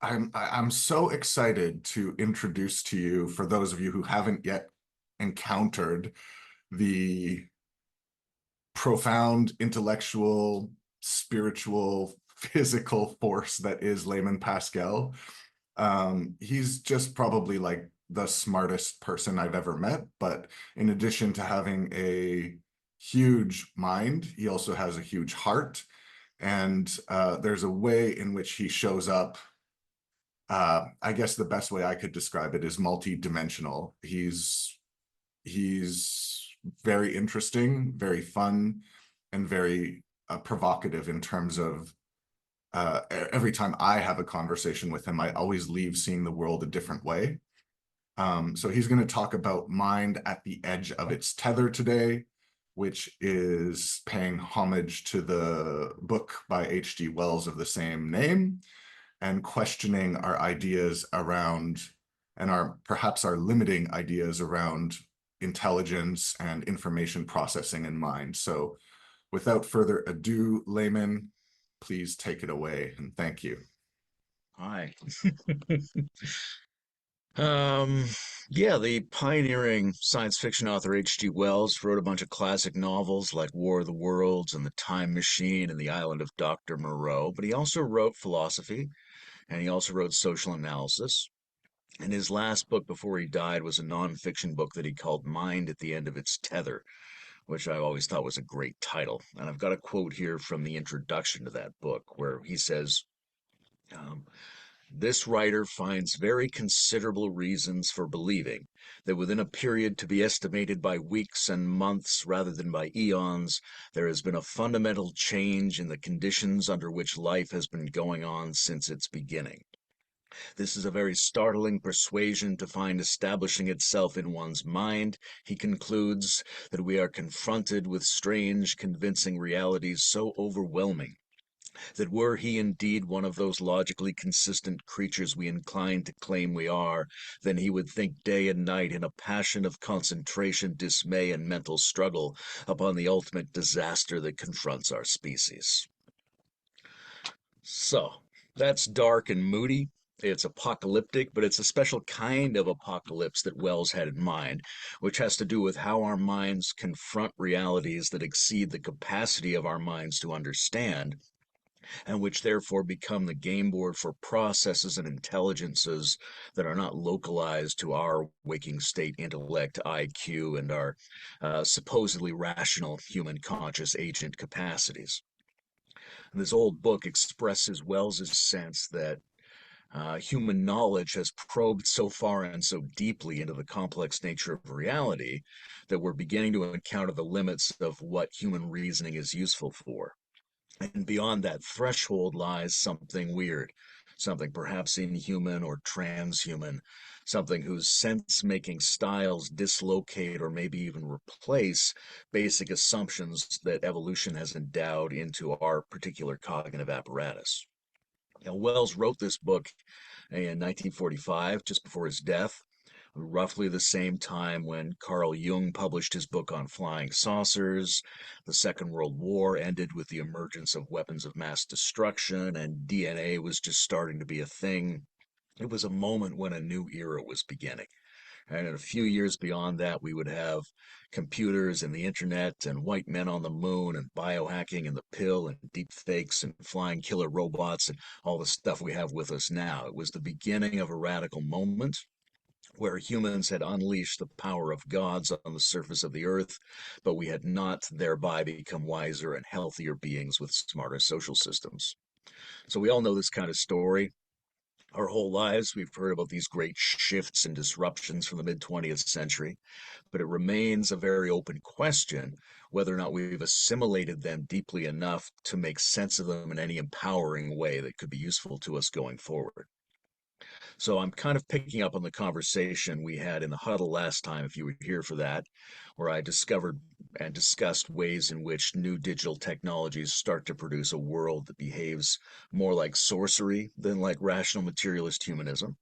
I'm so excited to introduce to you, for those of you who haven't yet encountered the profound intellectual, spiritual, physical force that is Layman Pascal. He's just probably like the smartest person I've ever met, but in addition to having a huge mind, he also has a huge heart. And there's a way in which he shows up. I guess the best way I could describe it is multi-dimensional. He's very interesting, very fun, and very provocative in terms of every time I have a conversation with him, I always leave seeing the world a different way. So he's going to talk about mind at the edge of its tether today, which is paying homage to the book by H.G. Wells of the same name and questioning our ideas around and our perhaps our limiting ideas around intelligence and information processing in mind. So without further ado, Layman, please take it away and thank you. Hi. Um, yeah, the pioneering science fiction author H.G. Wells wrote a bunch of classic novels like War of the Worlds and The Time Machine and The Island of Dr. Moreau, but he also wrote philosophy and he also wrote social analysis. And his last book before he died was a nonfiction book that he called Mind at the End of Its Tether, which I always thought was a great title. And I've got a quote here from the introduction to that book where he says, um, this writer finds very considerable reasons for believing that within a period to be estimated by weeks and months rather than by eons, there has been a fundamental change in the conditions under which life has been going on since its beginning. This is a very startling persuasion to find establishing itself in one's mind. He concludes that we are confronted with strange, convincing realities so overwhelming that were he indeed one of those logically consistent creatures we incline to claim we are, then he would think day and night in a passion of concentration, dismay, and mental struggle upon the ultimate disaster that confronts our species. So, that's dark and moody. It's apocalyptic, but it's a special kind of apocalypse that Wells had in mind, which has to do with how our minds confront realities that exceed the capacity of our minds to understand and which therefore become the game board for processes and intelligences that are not localized to our waking state intellect, IQ, and our supposedly rational human conscious agent capacities. And this old book expresses Wells's sense that human knowledge has probed so far and so deeply into the complex nature of reality that we're beginning to encounter the limits of what human reasoning is useful for. And beyond that threshold lies something weird, something perhaps inhuman or transhuman, something whose sense making styles dislocate or maybe even replace basic assumptions that evolution has endowed into our particular cognitive apparatus. Now, Wells wrote this book in 1945, just before his death, roughly the same time when Carl Jung published his book on flying saucers. The Second World War ended with the emergence of weapons of mass destruction, and DNA was just starting to be a thing. It was a moment when a new era was beginning. And in a few years beyond that, we would have computers and the internet and white men on the moon and biohacking and the pill and deep fakes and flying killer robots and all the stuff we have with us now. It was the beginning of a radical moment where humans had unleashed the power of gods on the surface of the earth, but we had not thereby become wiser and healthier beings with smarter social systems. So we all know this kind of story. Our whole lives, we've heard about these great shifts and disruptions from the mid 20th century, but it remains a very open question whether or not we've assimilated them deeply enough to make sense of them in any empowering way that could be useful to us going forward. So I'm kind of picking up on the conversation we had in the huddle last time, if you were here for that, where I discovered and discussed ways in which new digital technologies start to produce a world that behaves more like sorcery than like rational materialist humanism.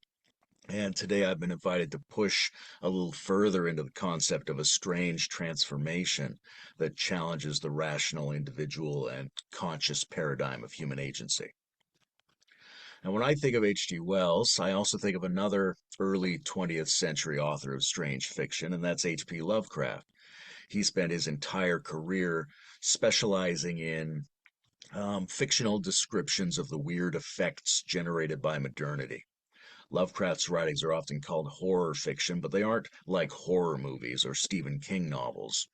And today I've been invited to push a little further into the concept of a strange transformation that challenges the rational, individual, and conscious paradigm of human agency. And when I think of H.G. Wells, I also think of another early 20th century author of strange fiction, and that's H.P. Lovecraft. He spent his entire career specializing in fictional descriptions of the weird effects generated by modernity. Lovecraft's writings are often called horror fiction, but they aren't like horror movies or Stephen King novels.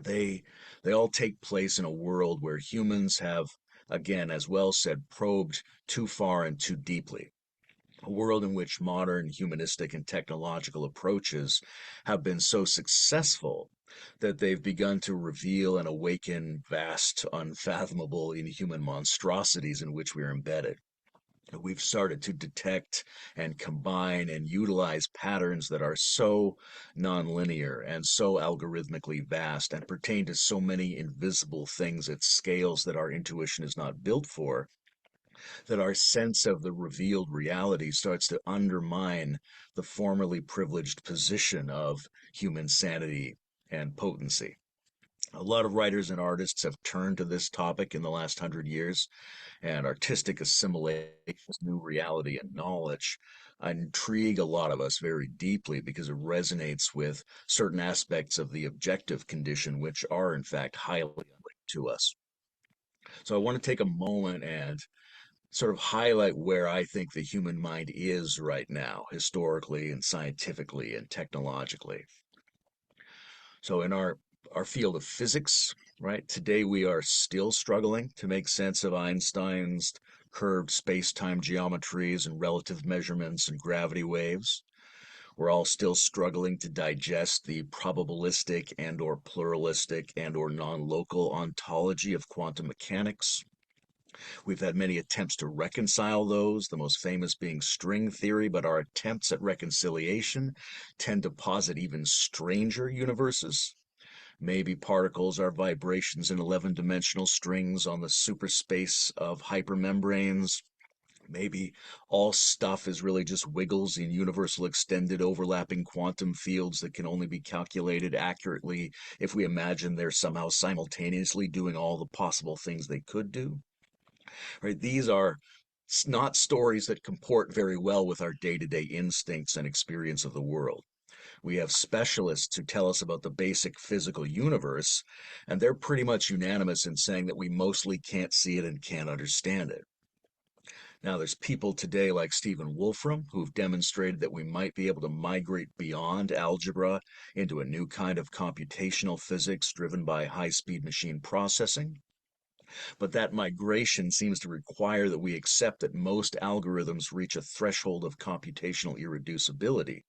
They they all take place in a world where humans have, again, as Wells said, probed too far and too deeply. A world in which modern humanistic and technological approaches have been so successful that they've begun to reveal and awaken vast, unfathomable, inhuman monstrosities in which we are embedded. We've started to detect and combine and utilize patterns that are so nonlinear and so algorithmically vast and pertain to so many invisible things at scales that our intuition is not built for, that our sense of the revealed reality starts to undermine the formerly privileged position of human sanity and potency. A lot of writers and artists have turned to this topic in the last 100 years, and artistic assimilation, new reality, and knowledge intrigue a lot of us very deeply because it resonates with certain aspects of the objective condition, which are, in fact, highly linked to us. So I want to take a moment and sort of highlight where I think the human mind is right now, historically and scientifically and technologically. So in our field of physics, right, today we are still struggling to make sense of Einstein's curved space-time geometries and relative measurements and gravity waves. We're all still struggling to digest the probabilistic and or pluralistic and or non-local ontology of quantum mechanics. We've had many attempts to reconcile those, the most famous being string theory, but our attempts at reconciliation tend to posit even stranger universes. Maybe particles are vibrations in 11-dimensional strings on the superspace of hypermembranes. Maybe all stuff is really just wiggles in universal extended overlapping quantum fields that can only be calculated accurately if we imagine they're somehow simultaneously doing all the possible things they could do. Right? These are not stories that comport very well with our day-to-day instincts and experience of the world. We have specialists who tell us about the basic physical universe, and they're pretty much unanimous in saying that we mostly can't see it and can't understand it. Now, there's people today like Stephen Wolfram who've demonstrated that we might be able to migrate beyond algebra into a new kind of computational physics driven by high-speed machine processing. But that migration seems to require that we accept that most algorithms reach a threshold of computational irreducibility,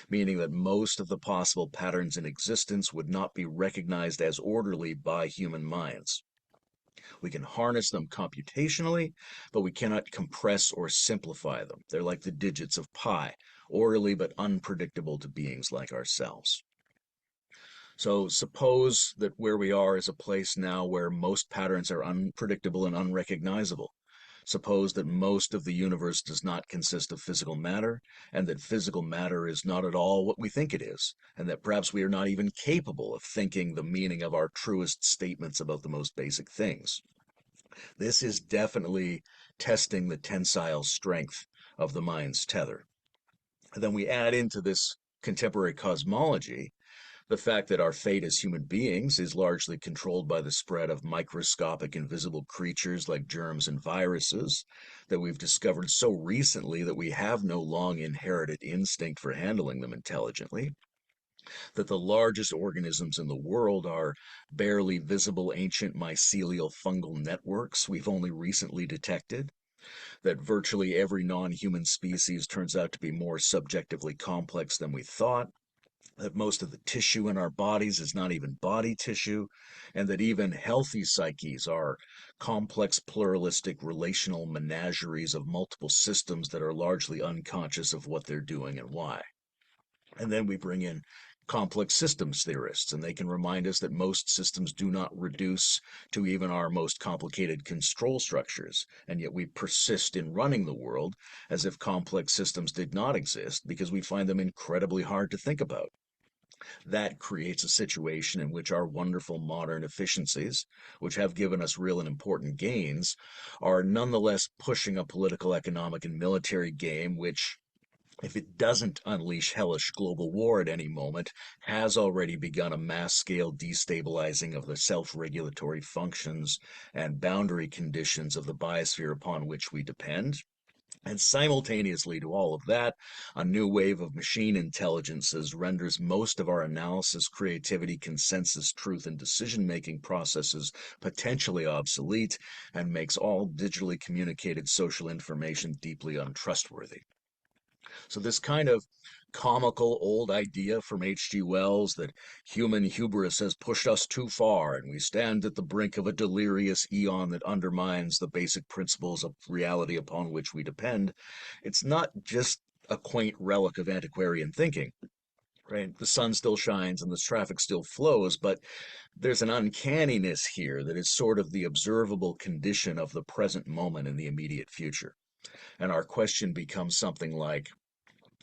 meaning that most of the possible patterns in existence would not be recognized as orderly by human minds. We can harness them computationally, but we cannot compress or simplify them. They're like the digits of pi, orderly but unpredictable to beings like ourselves. So suppose that where we are is a place now where most patterns are unpredictable and unrecognizable. Suppose that most of the universe does not consist of physical matter, and that physical matter is not at all what we think it is, and that perhaps we are not even capable of thinking the meaning of our truest statements about the most basic things. This is definitely testing the tensile strength of the mind's tether. And then we add into this contemporary cosmology the fact that our fate as human beings is largely controlled by the spread of microscopic invisible creatures like germs and viruses that we've discovered so recently that we have no long inherited instinct for handling them intelligently, that the largest organisms in the world are barely visible ancient mycelial fungal networks we've only recently detected, that virtually every non-human species turns out to be more subjectively complex than we thought, that most of the tissue in our bodies is not even body tissue, and that even healthy psyches are complex, pluralistic, relational menageries of multiple systems that are largely unconscious of what they're doing and why. And then we bring in complex systems theorists, and they can remind us that most systems do not reduce to even our most complicated control structures, and yet we persist in running the world as if complex systems did not exist because we find them incredibly hard to think about. That creates a situation in which our wonderful modern efficiencies, which have given us real and important gains, are nonetheless pushing a political, economic, and military game which, if it doesn't unleash hellish global war at any moment, has already begun a mass scale destabilizing of the self regulatory functions and boundary conditions of the biosphere upon which we depend. And simultaneously to all of that, a new wave of machine intelligences renders most of our analysis, creativity, consensus, truth, and decision making processes potentially obsolete and makes all digitally communicated social information deeply untrustworthy. So, this kind of comical old idea from H.G. Wells that human hubris has pushed us too far and we stand at the brink of a delirious eon that undermines the basic principles of reality upon which we depend, it's not just a quaint relic of antiquarian thinking. Right? The sun still shines and the traffic still flows, but there's an uncanniness here that is sort of the observable condition of the present moment in the immediate future. And our question becomes something like,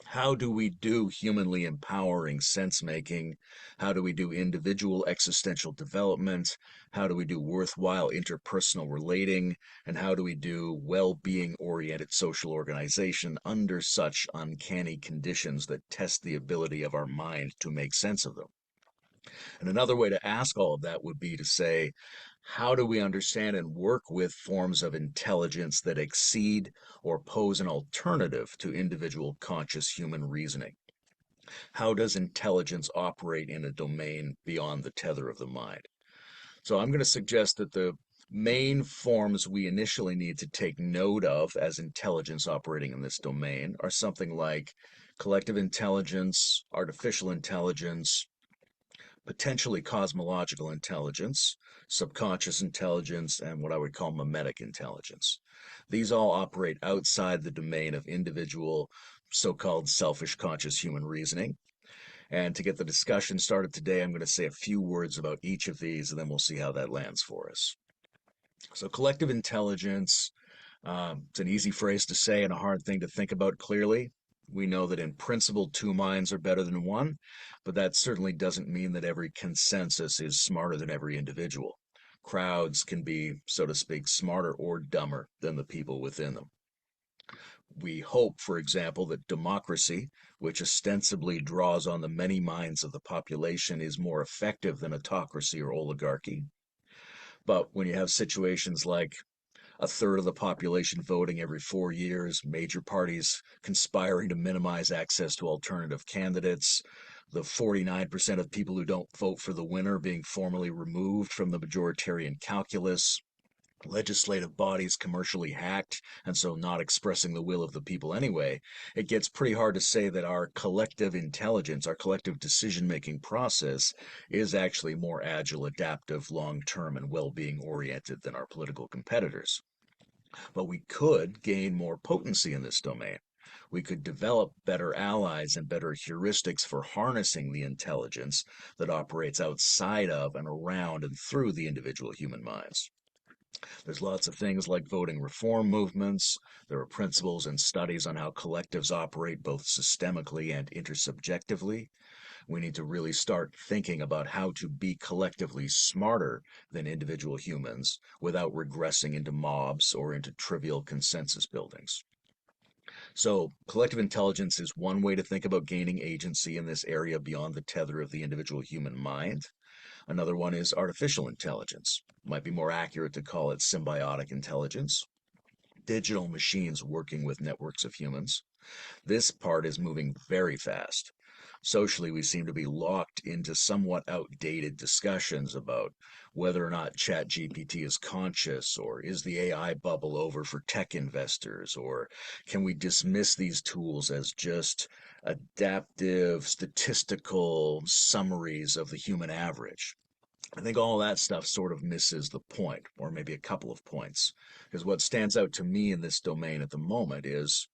how do we do humanly empowering sense making? How do we do individual existential development? How do we do worthwhile interpersonal relating? And how do we do well being oriented social organization under such uncanny conditions that test the ability of our mind to make sense of them? And another way to ask all of that would be to say, how do we understand and work with forms of intelligence that exceed or pose an alternative to individual conscious human reasoning? How does intelligence operate in a domain beyond the tether of the mind? So I'm going to suggest that the main forms we initially need to take note of as intelligence operating in this domain are something like collective intelligence, artificial intelligence, potentially cosmological intelligence, subconscious intelligence, and what I would call memetic intelligence. These all operate outside the domain of individual, so called selfish conscious human reasoning. And to get the discussion started today, I'm going to say a few words about each of these, and then we'll see how that lands for us. So, collective intelligence, it's an easy phrase to say and a hard thing to think about clearly. We know that in principle, two minds are better than one, but that certainly doesn't mean that every consensus is smarter than every individual. Crowds can be, so to speak, smarter or dumber than the people within them. We hope, for example, that democracy, which ostensibly draws on the many minds of the population, is more effective than autocracy or oligarchy. But when you have situations like a third of the population voting every 4 years, major parties conspiring to minimize access to alternative candidates, the 49% of people who don't vote for the winner being formally removed from the majoritarian calculus, legislative bodies commercially hacked and so not expressing the will of the people anyway, it gets pretty hard to say that our collective intelligence, our collective decision making process is actually more agile, adaptive, long term, and well being oriented than our political competitors. But we could gain more potency in this domain. We could develop better allies and better heuristics for harnessing the intelligence that operates outside of and around and through the individual human minds. There's lots of things like voting reform movements. There are principles and studies on how collectives operate both systemically and intersubjectively. We need to really start thinking about how to be collectively smarter than individual humans without regressing into mobs or into trivial consensus buildings. So, collective intelligence is one way to think about gaining agency in this area beyond the tether of the individual human mind. Another one is artificial intelligence. Might be more accurate to call it symbiotic intelligence. Digital machines working with networks of humans. This part is moving very fast. Socially, we seem to be locked into somewhat outdated discussions about whether or not ChatGPT is conscious, or is the AI bubble over for tech investors, or can we dismiss these tools as just adaptive statistical summaries of the human average? I think all that stuff sort of misses the point, or maybe a couple of points. Because what stands out to me in this domain at the moment is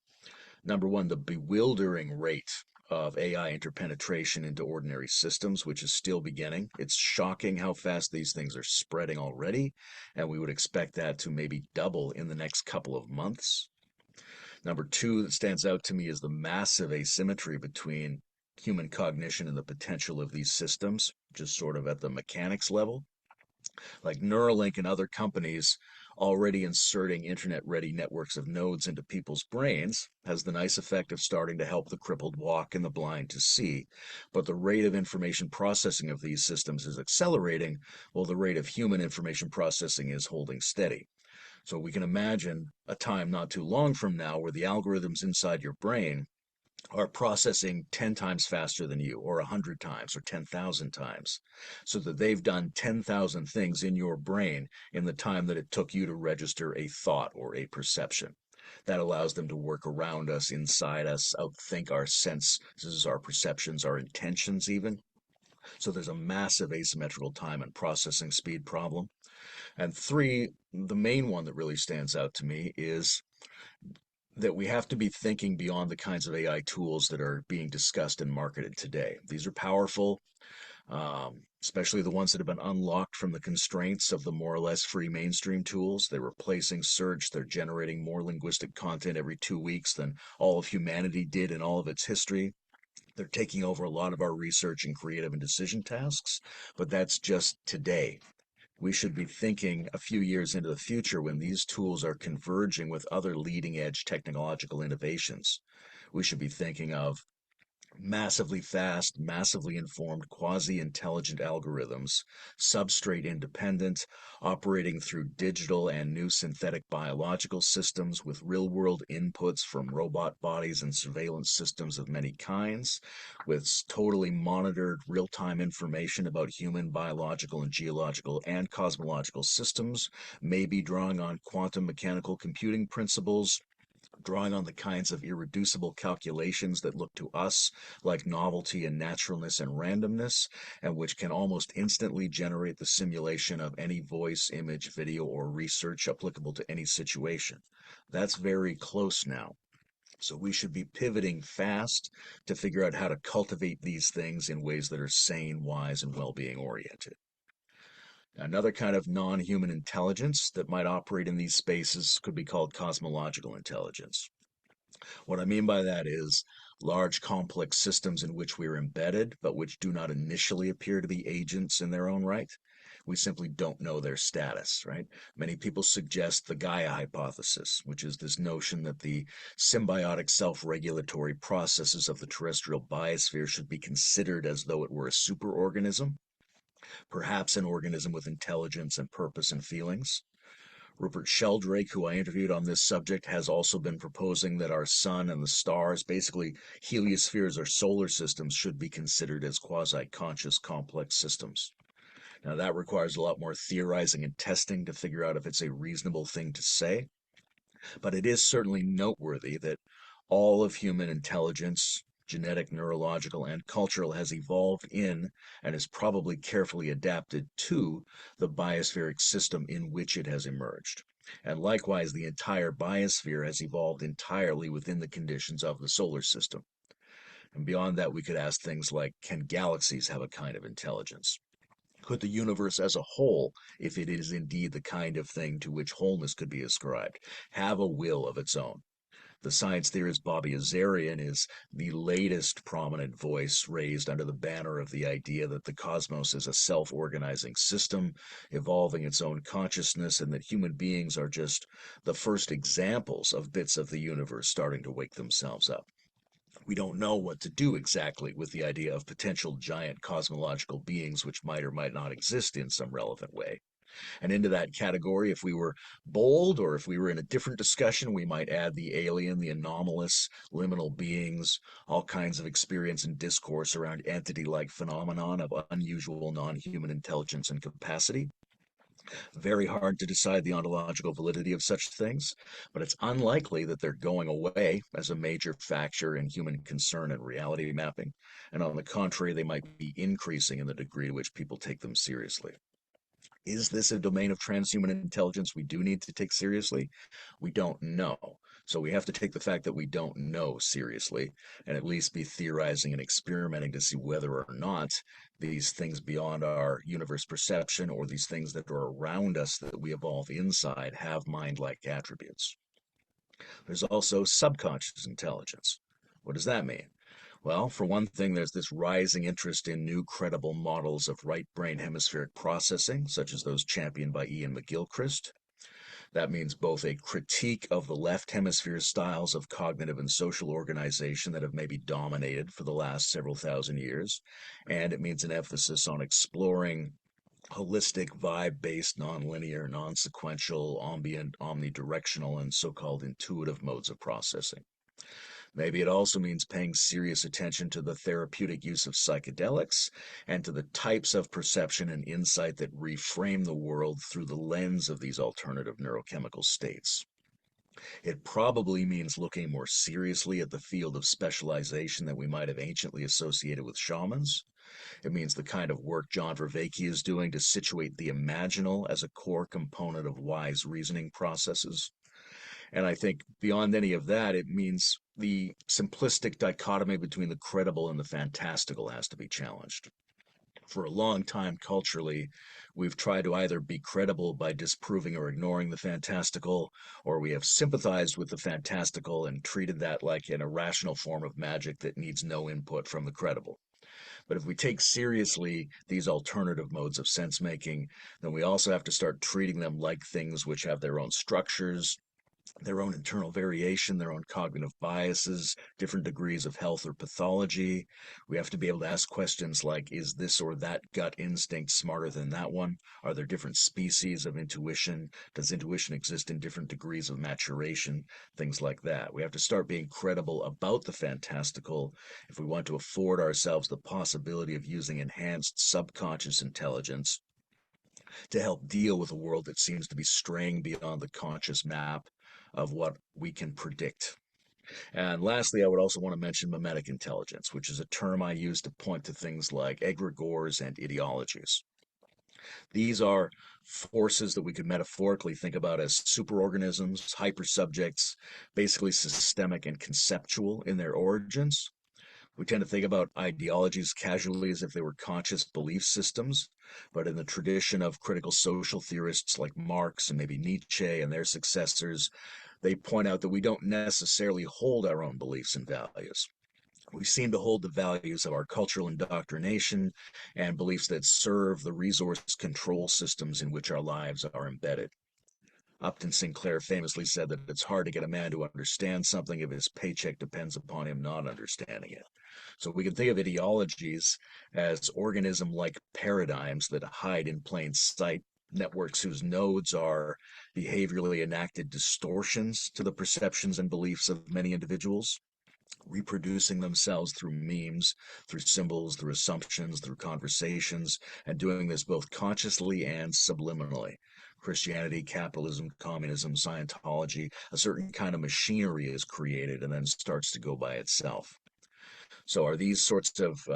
number one, the bewildering rate of AI interpenetration into ordinary systems, which is still beginning. It's shocking how fast these things are spreading already, and we would expect that to maybe double in the next couple of months. Number two that stands out to me is the massive asymmetry between human cognition and the potential of these systems, just sort of at the mechanics level. Like Neuralink and other companies already inserting internet ready networks of nodes into people's brains has the nice effect of starting to help the crippled walk and the blind to see. But the rate of information processing of these systems is accelerating, while the rate of human information processing is holding steady. So we can imagine a time not too long from now where the algorithms inside your brain are processing 10 times faster than you, or 100 times, or 10,000 times, so that they've done 10,000 things in your brain in the time that it took you to register a thought or a perception. That allows them to work around us, inside us, outthink our senses, our perceptions, our intentions, even. So there's a massive asymmetrical time and processing speed problem. And three, the main one that really stands out to me is that we have to be thinking beyond the kinds of AI tools that are being discussed and marketed today. These are powerful, especially the ones that have been unlocked from the constraints of the more or less free mainstream tools. They're replacing search. They're generating more linguistic content every 2 weeks than all of humanity did in all of its history. They're taking over a lot of our research and creative and decision tasks, but that's just today. We should be thinking a few years into the future when these tools are converging with other leading edge technological innovations. We should be thinking of massively fast, massively informed, quasi intelligent algorithms, substrate independent, operating through digital and new synthetic biological systems with real world inputs from robot bodies and surveillance systems of many kinds, with totally monitored real time information about human biological and geological and cosmological systems, maybe drawing on quantum mechanical computing principles, drawing on the kinds of irreducible calculations that look to us like novelty and naturalness and randomness, and which can almost instantly generate the simulation of any voice, image, video, or research applicable to any situation. That's very close now. So we should be pivoting fast to figure out how to cultivate these things in ways that are sane, wise, and well being oriented. Another kind of non human intelligence that might operate in these spaces could be called cosmological intelligence. What I mean by that is large complex systems in which we are embedded, but which do not initially appear to be agents in their own right. We simply don't know their status, right? Many people suggest the Gaia hypothesis, which is this notion that the symbiotic self regulatory processes of the terrestrial biosphere should be considered as though it were a superorganism, perhaps an organism with intelligence and purpose and feelings. Rupert Sheldrake, who I interviewed on this subject, has also been proposing that our sun and the stars, basically heliospheres or solar systems, should be considered as quasi conscious complex systems. Now, that requires a lot more theorizing and testing to figure out if it's a reasonable thing to say, but it is certainly noteworthy that all of human intelligence, genetic, neurological, and cultural, has evolved in and is probably carefully adapted to the biospheric system in which it has emerged. And likewise, the entire biosphere has evolved entirely within the conditions of the solar system. And beyond that, we could ask things like, can galaxies have a kind of intelligence? Could the universe as a whole, if it is indeed the kind of thing to which wholeness could be ascribed, have a will of its own? The science theorist Bobby Azarian is the latest prominent voice raised under the banner of the idea that the cosmos is a self organizing system, evolving its own consciousness, and that human beings are just the first examples of bits of the universe starting to wake themselves up. We don't know what to do exactly with the idea of potential giant cosmological beings which might or might not exist in some relevant way. And into that category, if we were bold or if we were in a different discussion, we might add the alien, the anomalous, liminal beings, all kinds of experience and discourse around entity like phenomenon of unusual non human intelligence and capacity. Very hard to decide the ontological validity of such things, but it's unlikely that they're going away as a major factor in human concern and reality mapping. And on the contrary, they might be increasing in the degree to which people take them seriously. Is this a domain of transhuman intelligence we do need to take seriously? We don't know. So we have to take the fact that we don't know seriously and at least be theorizing and experimenting to see whether or not these things beyond our universe perception or these things that are around us that we evolve inside have mind like attributes. There's also subconscious intelligence. What does that mean? Well, for one thing, there's this rising interest in new credible models of right brain hemispheric processing, such as those championed by Ian McGilchrist. That means both a critique of the left hemisphere styles of cognitive and social organization that have maybe dominated for the last several thousand years, and it means an emphasis on exploring holistic, vibe based, nonlinear, non sequential, ambient, omnidirectional, and so called intuitive modes of processing. Maybe it also means paying serious attention to the therapeutic use of psychedelics and to the types of perception and insight that reframe the world through the lens of these alternative neurochemical states. It probably means looking more seriously at the field of specialization that we might have anciently associated with shamans. It means the kind of work John Vervaeke is doing to situate the imaginal as a core component of wise reasoning processes. And I think beyond any of that, it means the simplistic dichotomy between the credible and the fantastical has to be challenged. For a long time, culturally, we've tried to either be credible by disproving or ignoring the fantastical, or we have sympathized with the fantastical and treated that like an irrational form of magic that needs no input from the credible. But if we take seriously these alternative modes of sense making, then we also have to start treating them like things which have their own structures, their own internal variation, their own cognitive biases, different degrees of health or pathology. We have to be able to ask questions like, is this or that gut instinct smarter than that one? Are there different species of intuition? Does intuition exist in different degrees of maturation? Things like that. We have to start being credible about the fantastical if we want to afford ourselves the possibility of using enhanced subconscious intelligence to help deal with a world that seems to be straying beyond the conscious map of what we can predict. And lastly, I would also want to mention memetic intelligence, which is a term I use to point to things like egregores and ideologies. These are forces that we could metaphorically think about as superorganisms, hypersubjects, basically systemic and conceptual in their origins. We tend to think about ideologies casually as if they were conscious belief systems, but in the tradition of critical social theorists like Marx and maybe Nietzsche and their successors, they point out that we don't necessarily hold our own beliefs and values. We seem to hold the values of our cultural indoctrination and beliefs that serve the resource control systems in which our lives are embedded. Upton Sinclair famously said that it's hard to get a man to understand something if his paycheck depends upon him not understanding it. So we can think of ideologies as organism like paradigms that hide in plain sight, networks whose nodes are behaviorally enacted distortions to the perceptions and beliefs of many individuals, reproducing themselves through memes, through symbols, through assumptions, through conversations, and doing this both consciously and subliminally. Christianity, capitalism, communism, Scientology, a certain kind of machinery is created and then starts to go by itself. So, are these sorts of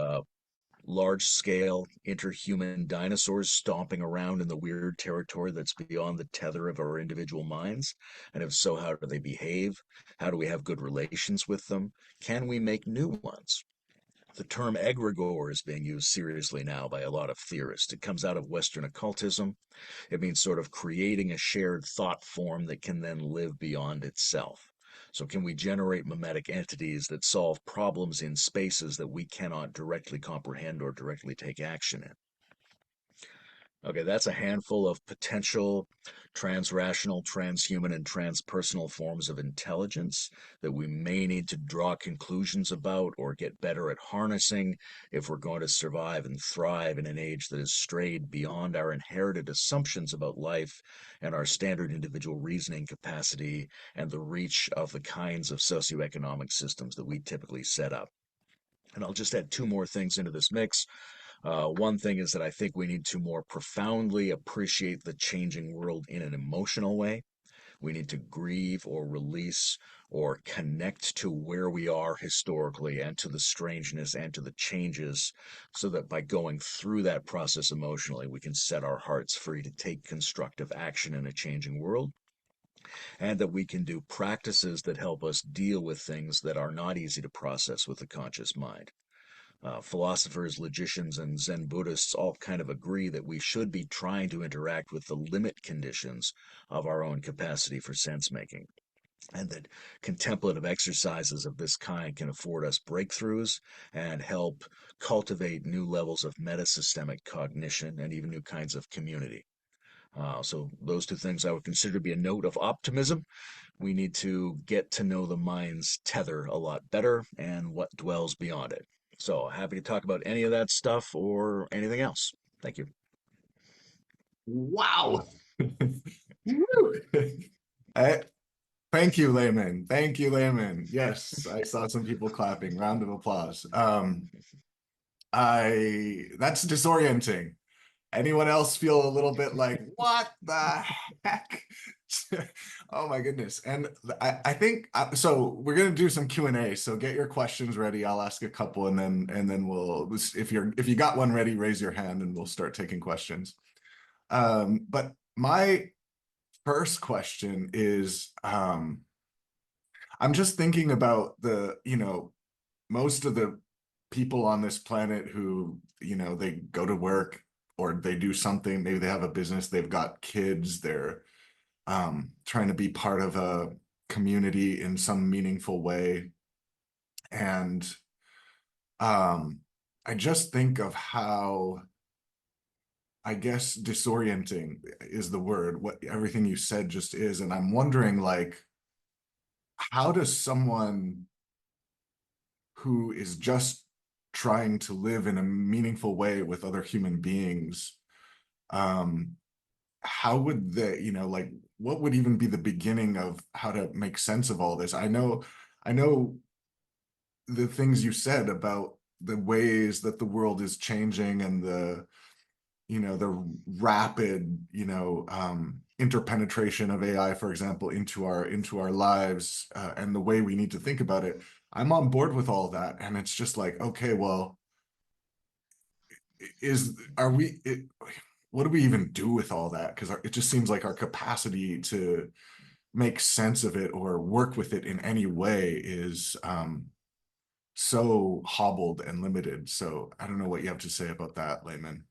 large scale interhuman dinosaurs stomping around in the weird territory that's beyond the tether of our individual minds? And if so, how do they behave? How do we have good relations with them? Can we make new ones? The term egregore is being used seriously now by a lot of theorists. It comes out of Western occultism. It means sort of creating a shared thought form that can then live beyond itself. So, can we generate memetic entities that solve problems in spaces that we cannot directly comprehend or directly take action in? Okay, that's a handful of potential transrational, transhuman, and transpersonal forms of intelligence that we may need to draw conclusions about or get better at harnessing if we're going to survive and thrive in an age that has strayed beyond our inherited assumptions about life and our standard individual reasoning capacity and the reach of the kinds of socioeconomic systems that we typically set up. And I'll just add two more things into this mix. One thing is that I think we need to more profoundly appreciate the changing world in an emotional way. We need to grieve or release or connect to where we are historically and to the strangeness and to the changes so that by going through that process emotionally, we can set our hearts free to take constructive action in a changing world and that we can do practices that help us deal with things that are not easy to process with the conscious mind. Philosophers, logicians, and Zen Buddhists all kind of agree that we should be trying to interact with the limit conditions of our own capacity for sense making. and that contemplative exercises of this kind can afford us breakthroughs and help cultivate new levels of metasystemic cognition and even new kinds of community. So those two things I would consider to be a note of optimism. We need to get to know the mind's tether a lot better and what dwells beyond it. So happy to talk about any of that stuff or anything else. Thank you. Wow. Woo. I, thank you, Layman. Thank you, Layman. Yes, I saw some people clapping. Round of applause. That's disorienting. Anyone else feel a little bit like, what the heck? Oh my goodness. And I think so we're gonna do some Q&A. So get your questions ready. I'll ask a couple and then we'll if you got one ready, raise your hand and we'll start taking questions. But my first question is I'm just thinking about most of the people on this planet who, they go to work or they do something, maybe they have a business, they've got kids, they're trying to be part of a community in some meaningful way. And I just think of how, I guess, disorienting is the word, what everything you said just is. And I'm wondering, like, how does someone who is just trying to live in a meaningful way with other human beings, um, how would they, like, what would even be the beginning of how to make sense of all this? I know the things you said about the ways that the world is changing and the rapid, interpenetration of AI, for example, into our lives, and the way we need to think about it. I'm on board with all that, and it's just like, okay, well, is are we? What do we even do with all that? Because it just seems like our capacity to make sense of it or work with it in any way is so hobbled and limited. So I don't know what you have to say about that, Layman.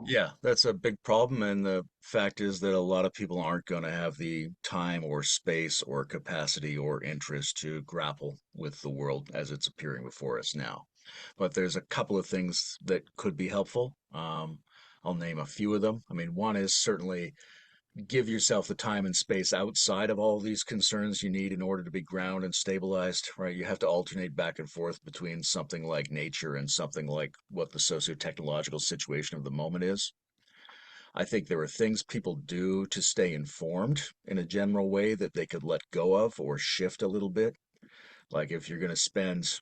Yeah, that's a big problem. And the fact is that a lot of people aren't going to have the time or space or capacity or interest to grapple with the world as it's appearing before us now. But there's a couple of things that could be helpful. I'll name a few of them. I mean, one is certainly give yourself the time and space outside of all these concerns you need in order to be ground and stabilized, right? You have to alternate back and forth between something like nature and something like what the socio-technological situation of the moment is. I think there are things people do to stay informed in a general way that they could let go of or shift a little bit. Like if you're going to spend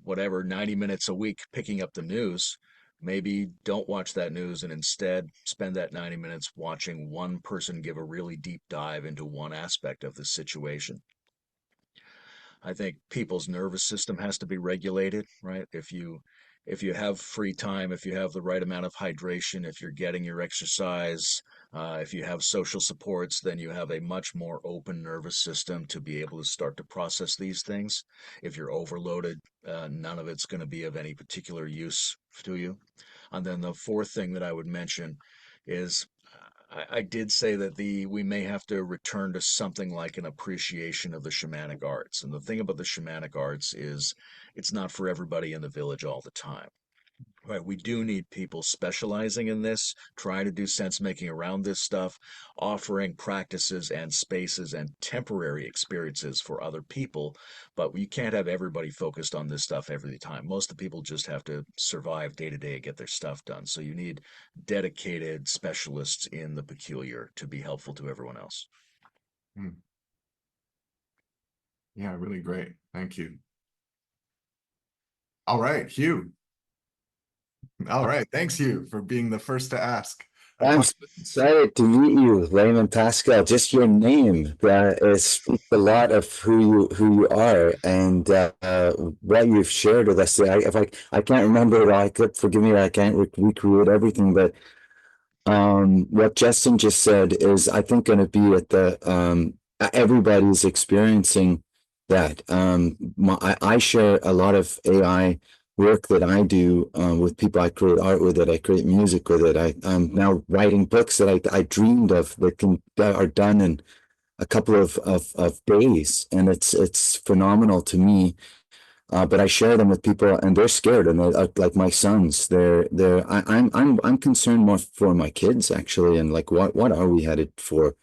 whatever 90 minutes a week picking up the news, maybe don't watch that news and instead spend that 90 minutes watching one person give a really deep dive into one aspect of the situation. I think people's nervous system has to be regulated, right? If you have free time, if you have the right amount of hydration, if you're getting your exercise, if you have social supports, then you have a much more open nervous system to be able to start to process these things. If you're overloaded, none of it's going to be of any particular use to you. And then the fourth thing that I would mention is I did say that we may have to return to something like an appreciation of the shamanic arts. And the thing about the shamanic arts is it's not for everybody in the village all the time. Right, we do need people specializing in this, trying to do sense making around this stuff, offering practices and spaces and temporary experiences for other people. But you can't have everybody focused on this stuff every time. Most of the people just have to survive day to day and get their stuff done. So you need dedicated specialists in the peculiar to be helpful to everyone else. Hmm. Yeah, really great. Thank you. All right, Hugh. All right, thanks, Hugh, for being the first to ask a I'm so question. excited to meet you, Layman Pascal. Just your name speaks a lot of who you are and what you've shared with us. If I can't remember it all, I could forgive me. I can't recreate everything, but what Justin just said is, I think, going to be at the everybody's experiencing that. I share a lot of AI work that I do with people I create art with, that I create music with. I'm now writing books that I dreamed of that are done, and a couple of days, and it's phenomenal to me. But I share them with people, and they're scared, and they're like my sons. I'm concerned more for my kids actually, and like what are we headed for?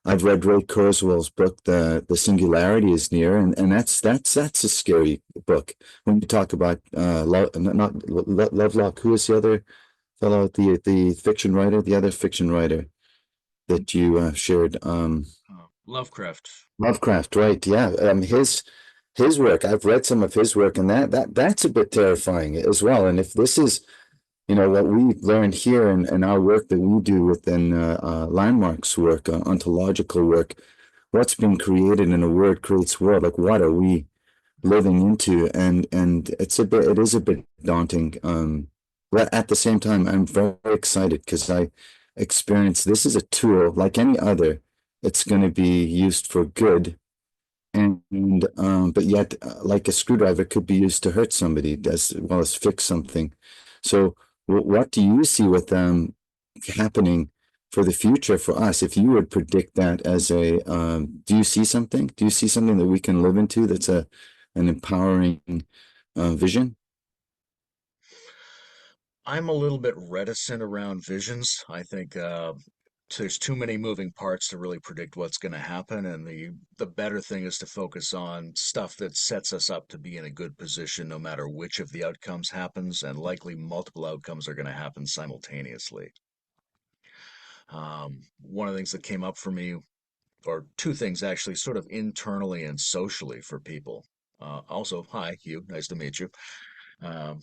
I've read Ray Kurzweil's book, The Singularity is Near, and that's a scary book. When you talk about love, not Lovelock, who is the other fellow, the fiction writer, the other fiction writer that you shared, Lovecraft. Lovecraft, right? Yeah, his work. I've read some of his work, and that's a bit terrifying as well. And if this is, what we learned here in our work that we do within Landmark's work, ontological work, what's been created in a word creates world. Like, what are we living into? And it is a bit daunting. But at the same time, I'm very excited because I experience this is a tool like any other. It's going to be used for good, and but yet, like a screwdriver could be used to hurt somebody as well as fix something. So what do you see with happening for the future for us? If you would predict that as a, do you see something? Do you see something that we can live into that's an empowering vision? I'm a little bit reticent around visions. I think there's too many moving parts to really predict what's going to happen, and the better thing is to focus on stuff that sets us up to be in a good position, no matter which of the outcomes happens, and likely multiple outcomes are going to happen simultaneously. One of the things that came up for me, or two things actually, sort of internally and socially for people. Also, hi, Hugh, nice to meet you. Um,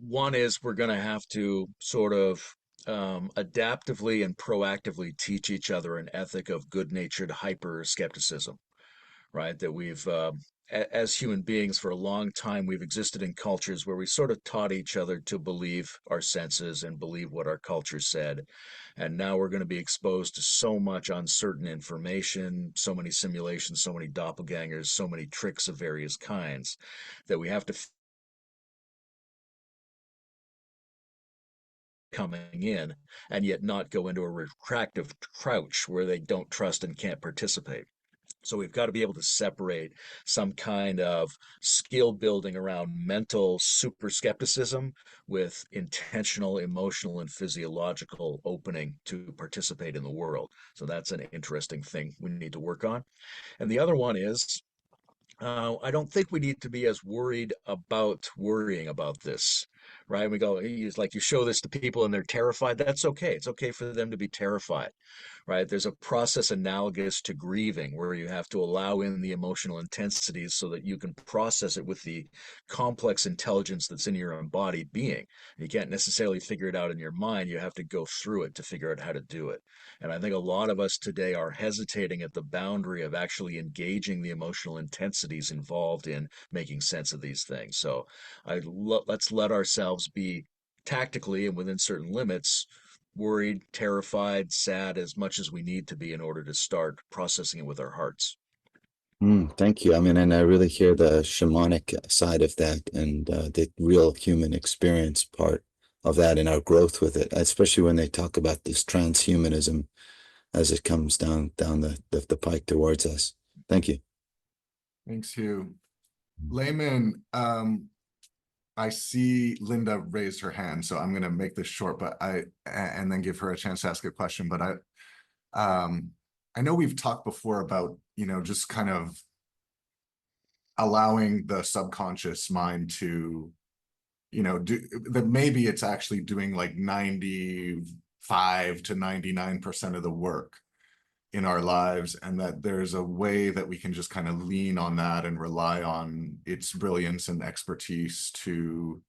One is we're going to have to sort of adaptively and proactively teach each other an ethic of good-natured hyper skepticism, right? That as human beings, for a long time, we've existed in cultures where we sort of taught each other to believe our senses and believe what our culture said. And now we're going to be exposed to so much uncertain information, so many simulations, so many doppelgangers, so many tricks of various kinds that we have to coming in and yet not go into a retractive crouch where they don't trust and can't participate. So we've got to be able to separate some kind of skill building around mental super skepticism with intentional emotional and physiological opening to participate in the world. So that's an interesting thing we need to work on. And the other one is I don't think we need to be as worried about worrying about this, right? We go, it's like you show this to people and they're terrified. That's okay. It's okay for them to be terrified, right? There's a process analogous to grieving where you have to allow in the emotional intensities so that you can process it with the complex intelligence that's in your embodied being. You can't necessarily figure it out in your mind. You have to go through it to figure out how to do it. And I think a lot of us today are hesitating at the boundary of actually engaging the emotional intensities involved in making sense of these things. So let's let ourselves be tactically and within certain limits worried, terrified, sad as much as we need to be in order to start processing it with our hearts. Thank you. I mean, and I really hear the shamanic side of that and the real human experience part of that and our growth with it, especially when they talk about this transhumanism as it comes down the pike towards us. Thank you. Thanks, Hugh. Layman, I see Linda raised her hand, so I'm going to make this short, but and then give her a chance to ask a question. But I know we've talked before about, just kind of allowing the subconscious mind to, do that. Maybe it's actually doing like 95 to 99% of the work in our lives, and that there's a way that we can just kind of lean on that and rely on its brilliance and expertise to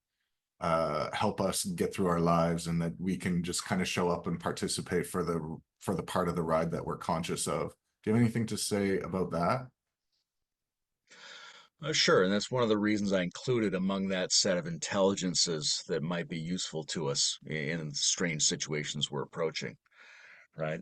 help us get through our lives, and that we can just kind of show up and participate for the part of the ride that we're conscious of. Do you have anything to say about that? Sure, and that's one of the reasons I included among that set of intelligences that might be useful to us in strange situations we're approaching, right?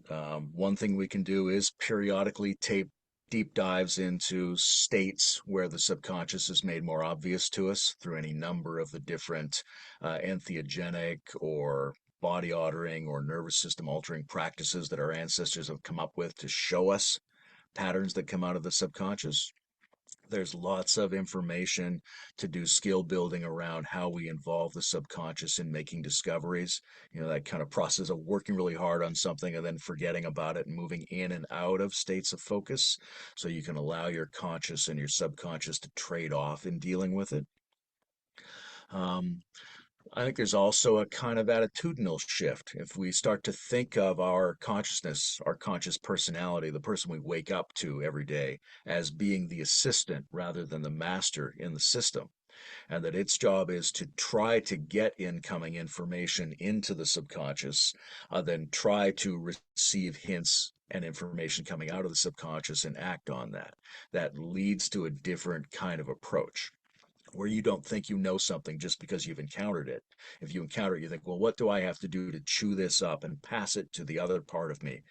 One thing we can do is periodically take deep dives into states where the subconscious is made more obvious to us through any number of the different entheogenic or body altering or nervous system altering practices that our ancestors have come up with to show us patterns that come out of the subconscious. There's lots of information to do skill building around how we involve the subconscious in making discoveries. You know, that kind of process of working really hard on something and then forgetting about it and moving in and out of states of focus so you can allow your conscious and your subconscious to trade off in dealing with it. Um, I think there's also a kind of attitudinal shift. If we start to think of our consciousness, our conscious personality, the person we wake up to every day, as being the assistant rather than the master in the system, and that its job is to try to get incoming information into the subconscious, then try to receive hints and information coming out of the subconscious and act on that. That leads to a different kind of approach where you don't think you know something just because you've encountered it. If you encounter it, you think, well, what do I have to do to chew this up and pass it to the other part of me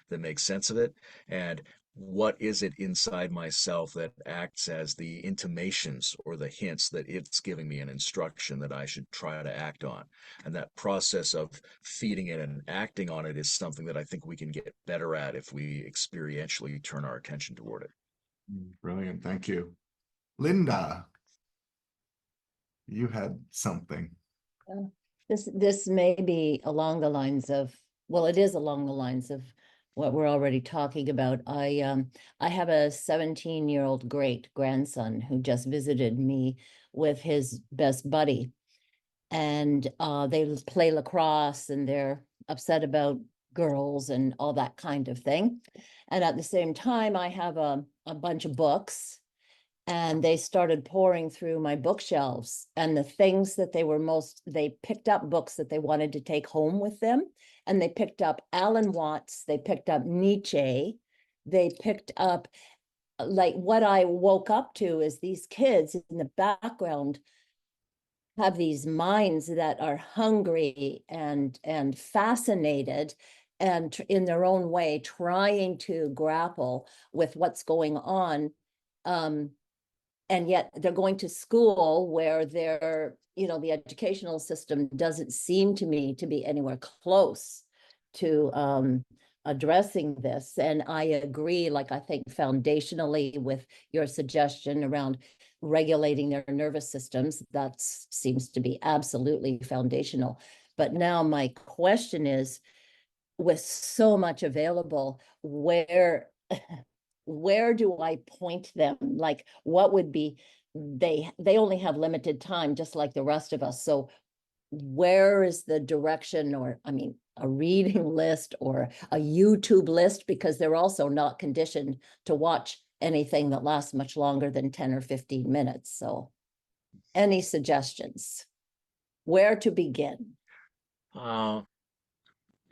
that makes sense of it? And what is it inside myself that acts as the intimations or the hints that it's giving me an instruction that I should try to act on? And that process of feeding it and acting on it is something that I think we can get better at if we experientially turn our attention toward it. Brilliant. Thank you. Linda, you had something. This may be along the lines of, well, it is along the lines of what we're already talking about. I have a 17-year-old great grandson who just visited me with his best buddy, and they play lacrosse and they're upset about girls and all that kind of thing. And at the same time, I have a bunch of books, and they started pouring through my bookshelves, and the things that they picked up books that they wanted to take home with them. And they picked up Alan Watts, they picked up Nietzsche, they picked up, like, what I woke up to is these kids in the background have these minds that are hungry and fascinated and in their own way trying to grapple with what's going on. And yet they're going to school where the educational system doesn't seem to me to be anywhere close to addressing this. And I agree, like, I think foundationally with your suggestion around regulating their nervous systems, that seems to be absolutely foundational. But now my question is, with so much available, where do I point them? Like, what would be, they only have limited time, just like the rest of us. So where is the direction, or, I mean, a reading list or a YouTube list, because they're also not conditioned to watch anything that lasts much longer than 10 or 15 minutes. So any suggestions? Where to begin? Uh,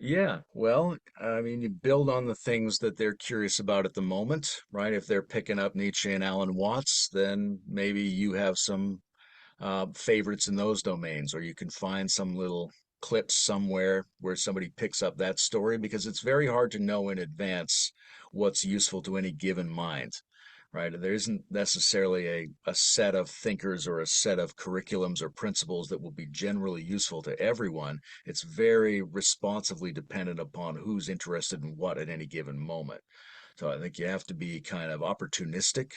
Yeah, well, I mean, you build on the things that they're curious about at the moment, right? If they're picking up Nietzsche and Alan Watts, then maybe you have some favorites in those domains, or you can find some little clips somewhere where somebody picks up that story, because it's very hard to know in advance what's useful to any given mind, right? There isn't necessarily a set of thinkers or a set of curriculums or principles that will be generally useful to everyone. It's very responsively dependent upon who's interested in what at any given moment. So I think you have to be kind of opportunistic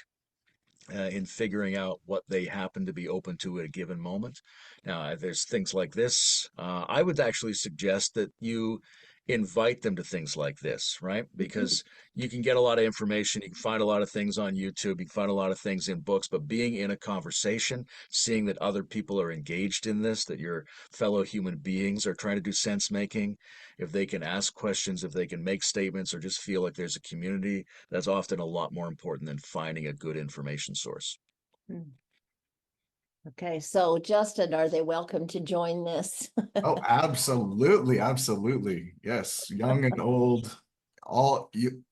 in figuring out what they happen to be open to at a given moment. Now, there's things like this. I would actually suggest that you invite them to things like this, right? Because you can get a lot of information, you can find a lot of things on YouTube, you can find a lot of things in books, but being in a conversation, seeing that other people are engaged in this, that your fellow human beings are trying to do sense making, if they can ask questions, if they can make statements, or just feel like there's a community, that's often a lot more important than finding a good information source. Okay, so Justin, are they welcome to join this? Oh, absolutely, absolutely. Yes, young and old, all you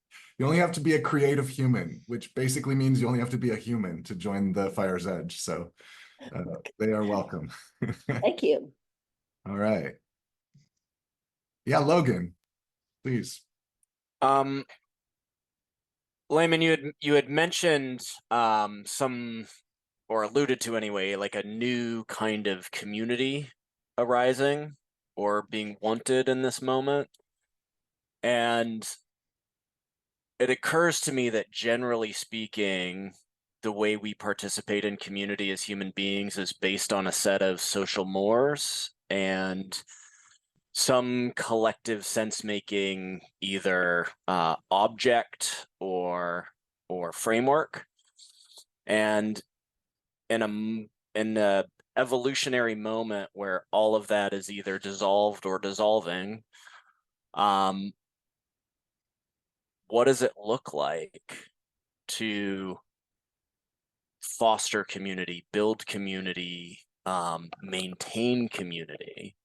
only have to be a creative human, which basically means you only have to be a human to join the Fire's Edge. So they are welcome. Thank you. All right. Yeah, Logan, please. Um, Layman, you had mentioned some, or alluded to anyway, like a new kind of community arising, or being wanted in this moment. And it occurs to me that generally speaking, the way we participate in community as human beings is based on a set of social mores and some collective sense making, either object or framework. And in a evolutionary moment where all of that is either dissolved or dissolving, what does it look like to foster community, build community, maintain community?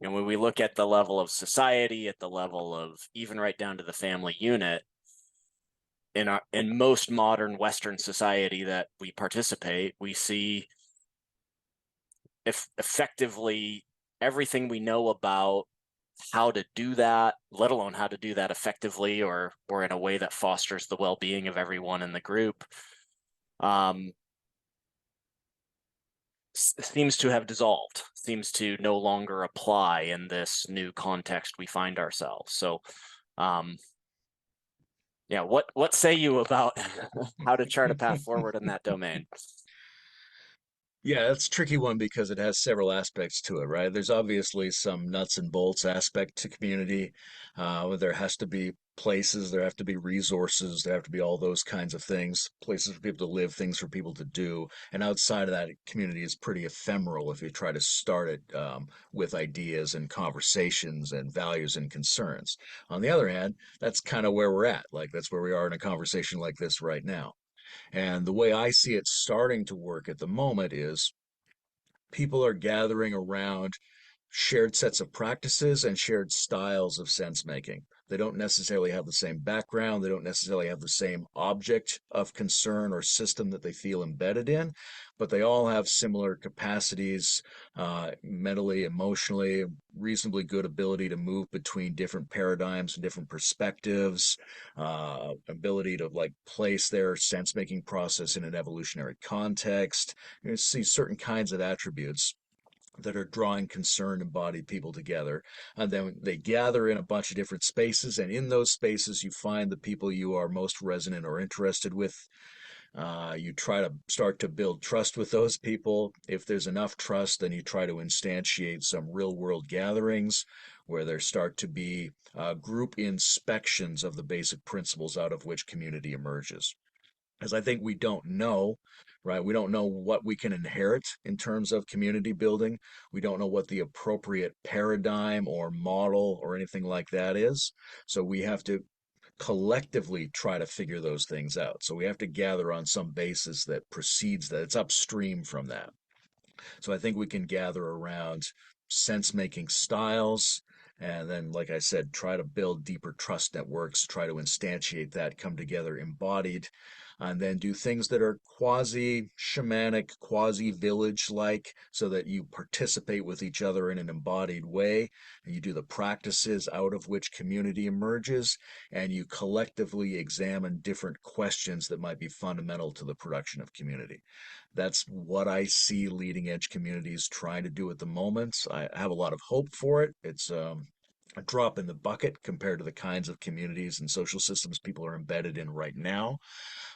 And when we look at the level of society, at the level of even right down to the family unit, in most modern Western society that we participate, we see effectively everything we know about how to do that, let alone how to do that effectively or in a way that fosters the well-being of everyone in the group, seems to have dissolved, seems to no longer apply in this new context we find ourselves. So yeah, what say you about how to chart a path forward in that domain? Yeah, that's a tricky one because it has several aspects to it, right? There's obviously some nuts and bolts aspect to community. There has to be places, there have to be resources, there have to be all those kinds of things, places for people to live, things for people to do. And outside of that, community is pretty ephemeral if you try to start it with ideas and conversations and values and concerns. On the other hand, that's kind of where we're at. Like, that's where we are in a conversation like this right now. And the way I see it starting to work at the moment is people are gathering around shared sets of practices and shared styles of sense making. They don't necessarily have the same background, they don't necessarily have the same object of concern or system that they feel embedded in, but they all have similar capacities, mentally, emotionally, reasonably good ability to move between different paradigms and different perspectives, ability to like place their sense making process in an evolutionary context. You see certain kinds of attributes that are drawing concerned embodied people together. And then they gather in a bunch of different spaces, and in those spaces, you find the people you are most resonant or interested with. You try to start to build trust with those people. If there's enough trust, then you try to instantiate some real world gatherings where there start to be group inspections of the basic principles out of which community emerges. Because I think we don't know, right? We don't know what we can inherit in terms of community building. We don't know what the appropriate paradigm or model or anything like that is. So we have to collectively try to figure those things out. So we have to gather on some basis that precedes that. It's upstream from that. So I think we can gather around sense making styles. And then, like I said, try to build deeper trust networks, try to instantiate that, come together embodied, and then do things that are quasi shamanic, quasi village like, so that you participate with each other in an embodied way. And you do the practices out of which community emerges, and you collectively examine different questions that might be fundamental to the production of community. That's what I see leading edge communities trying to do at the moment. I have a lot of hope for it. It's a drop in the bucket compared to the kinds of communities and social systems people are embedded in right now.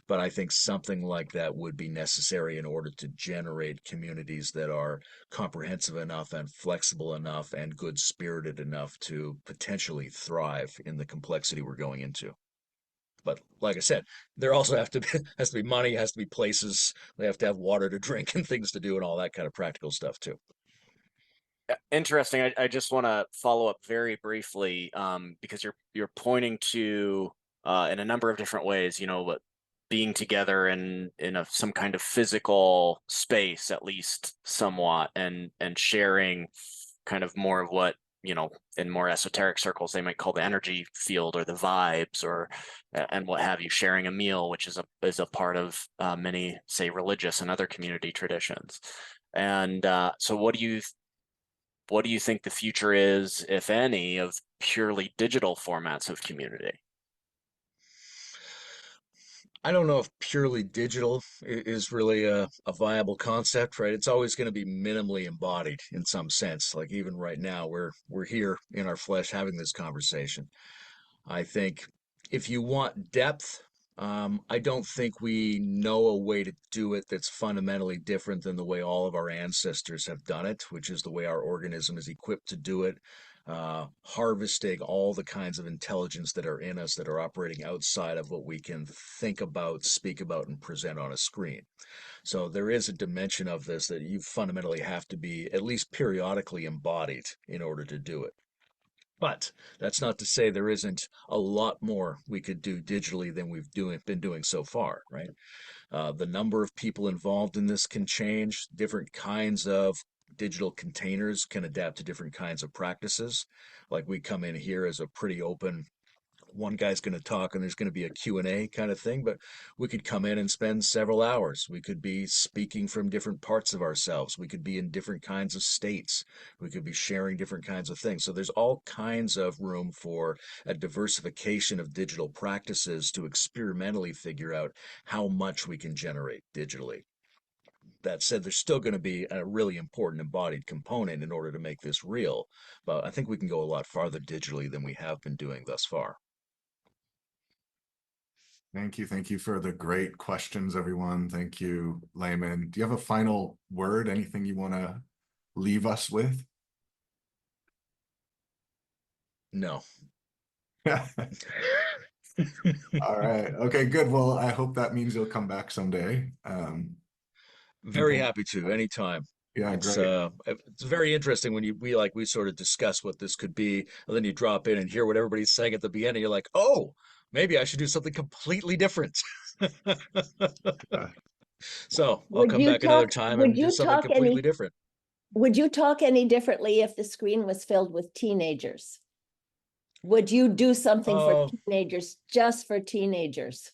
But I think something like that would be necessary in order to generate communities that are comprehensive enough and flexible enough and good spirited enough to potentially thrive in the complexity we're going into. But like I said, there also has to be money, has to be places. They have to have water to drink and things to do and all that kind of practical stuff too. Interesting. I just want to follow up very briefly, because you're pointing to in a number of different ways, what being together in some kind of physical space, at least somewhat, and sharing kind of more of what in more esoteric circles they might call the energy field or the vibes or and what have you, sharing a meal, which is a part of many, say, religious and other community traditions. And so what do you think the future is, if any, of purely digital formats of community? I don't know if purely digital is really a viable concept, right? It's always going to be minimally embodied in some sense. Like even right now, we're here in our flesh having this conversation. I think if you want depth, I don't think we know a way to do it that's fundamentally different than the way all of our ancestors have done it, which is the way our organism is equipped to do it, harvesting all the kinds of intelligence that are in us that are operating outside of what we can think about, speak about, and present on a screen. So there is a dimension of this that you fundamentally have to be at least periodically embodied in order to do it. But that's not to say there isn't a lot more we could do digitally than been doing so far, right? The number of people involved in this can change. Different kinds of digital containers can adapt to different kinds of practices. Like we come in here as a pretty open, one guy's going to talk and there's going to be a Q&A kind of thing, but we could come in and spend several hours. We could be speaking from different parts of ourselves. We could be in different kinds of states. We could be sharing different kinds of things. So there's all kinds of room for a diversification of digital practices to experimentally figure out how much we can generate digitally. That said, there's still going to be a really important embodied component in order to make this real. But I think we can go a lot farther digitally than we have been doing thus far. Thank you. Thank you for the great questions, everyone. Thank you, Layman. Do you have a final word? Anything you want to leave us with? No. All right. Okay, good. Well, I hope that means you'll come back someday. Very People, happy to anytime. yeah, It's great. it's very interesting when we sort of discuss what this could be, and then you drop in and hear what everybody's saying at the beginning. You're like, oh, maybe I should do something completely different. Uh, So I'll come back another time would and do you something talk completely different. would you talk any differently if the screen was filled with teenagers? Would you do something for Oh, teenagers, just for teenagers?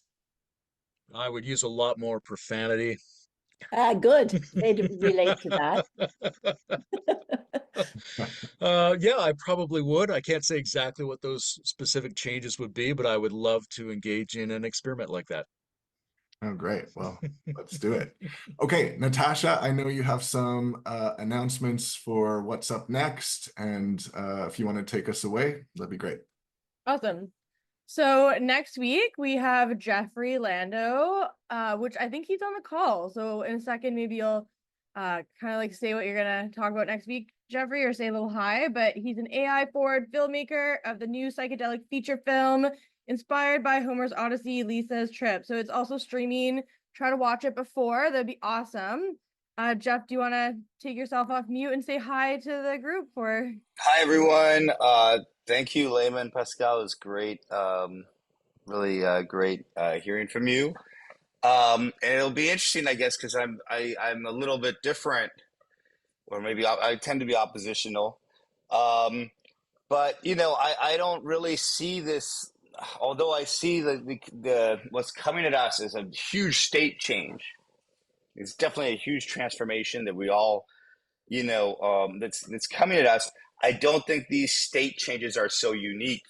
I would use a lot more profanity. Ah, good. They'd relate to that. Yeah, I probably would. I can't say exactly what those specific changes would be, but I would love to engage in an experiment like that. oh, great. Well, let's do it. Okay, Natasha, I know you have some announcements for what's up next, and if you want to take us away, that'd be great. Awesome. So next week we have Jeffrey Lando, which I think he's on the call. So in a second, maybe you'll kind of like say what you're gonna talk about next week, Jeffrey, or say a little hi. But he's an AI forward filmmaker of the new psychedelic feature film inspired by Homer's Odyssey, Lisa's Trip. So it's also streaming. Try to watch it before. That'd be awesome. Jeff, do you want to take yourself off mute and say hi to the group for? Hi, everyone. Thank you, Layman Pascal. It was great, really great hearing from you. And it'll be interesting, I guess, because I'm a little bit different, or maybe I tend to be oppositional. But I don't really see this. Although I see the what's coming at us is a huge state change. It's definitely a huge transformation that we all that's coming at us. I don't think these state changes are so unique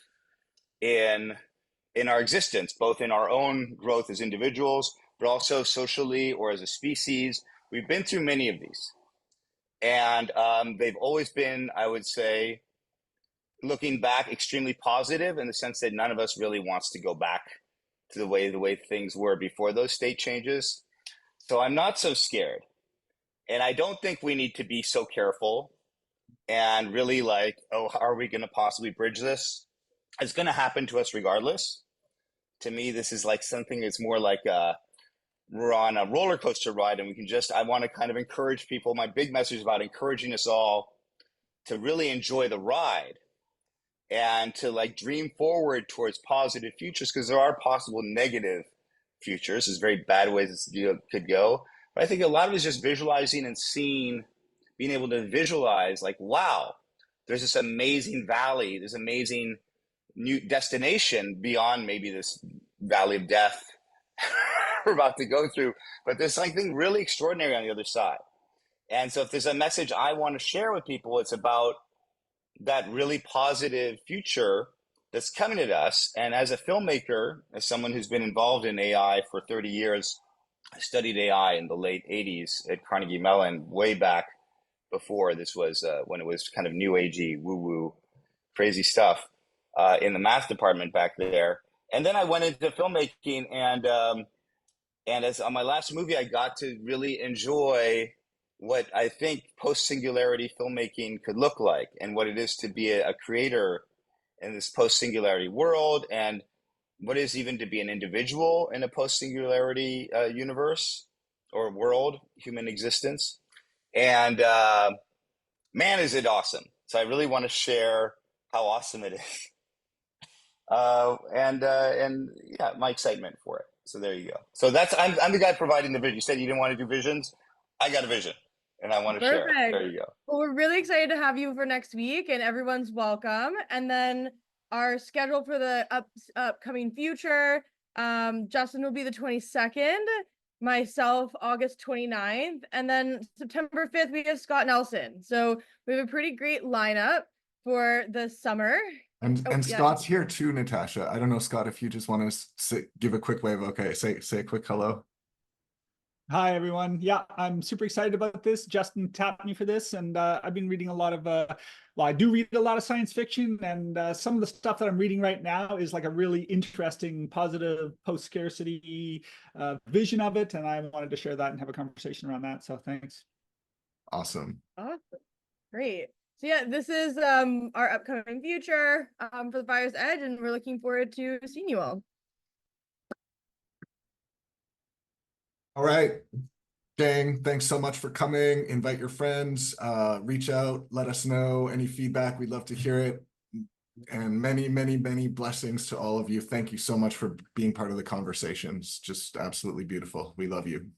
in our existence, both in our own growth as individuals, but also socially or as a species. We've been through many of these, and they've always been, I would say, looking back, extremely positive in the sense that none of us really wants to go back to the way things were before those state changes. So I'm not so scared. And I don't think we need to be so careful and really like, oh, how are we going to possibly bridge this? It's going to happen to us regardless. To me, this is like something that's more like we're on a roller coaster ride, and we can I want to kind of encourage people. My big message is about encouraging us all to really enjoy the ride and to like dream forward towards positive futures, because there are possible negative futures. There's very bad ways it could go. But I think a lot of it is just visualizing and seeing, being able to visualize like, wow, there's this amazing valley, this amazing new destination beyond maybe this valley of death we're about to go through. But there's something really extraordinary on the other side. And so if there's a message I want to share with people, it's about that really positive future that's coming at us. And as a filmmaker, as someone who's been involved in AI for 30 years, I studied AI in the late 80s at Carnegie Mellon, way back before this was when it was kind of new agey, woo-woo, crazy stuff in the math department back there. And then I went into filmmaking, and as on my last movie, I got to really enjoy what I think post-singularity filmmaking could look like, and what it is to be a creator in this post-singularity world, and what is even to be an individual in a post-singularity universe or world, human existence. And man, is it awesome. So I really want to share how awesome it is. And yeah, my excitement for it. So there you go. So I'm the guy providing the vision. You said you didn't want to do visions. I got a vision and I want to share it. There Perfect. you go. Well, we're really excited to have you for next week, and everyone's welcome. And then our schedule for the upcoming future, Justin will be the 22nd, myself August 29th, and then September 5th we have Scott Nelson. So we have a pretty great lineup for the summer. And yeah. Scott's here too, Natasha. I don't know, Scott, if you just want to give a quick wave. Okay, say a quick hello. Hi, everyone. Yeah, I'm super excited about this. Justin tapped me for this, and I've been reading a lot of, well, I do read a lot of science fiction, and some of the stuff that I'm reading right now is like a really interesting, positive, post-scarcity vision of it, and I wanted to share that and have a conversation around that, so thanks. Awesome. Awesome. Great. So yeah, this is our upcoming future for the Fire's Edge, and we're looking forward to seeing you all. All right, gang, thanks so much for coming. Invite your friends, reach out, let us know any feedback. We'd love to hear it. And many, many, many blessings to all of you. Thank you so much for being part of the conversations. Just absolutely beautiful. We love you.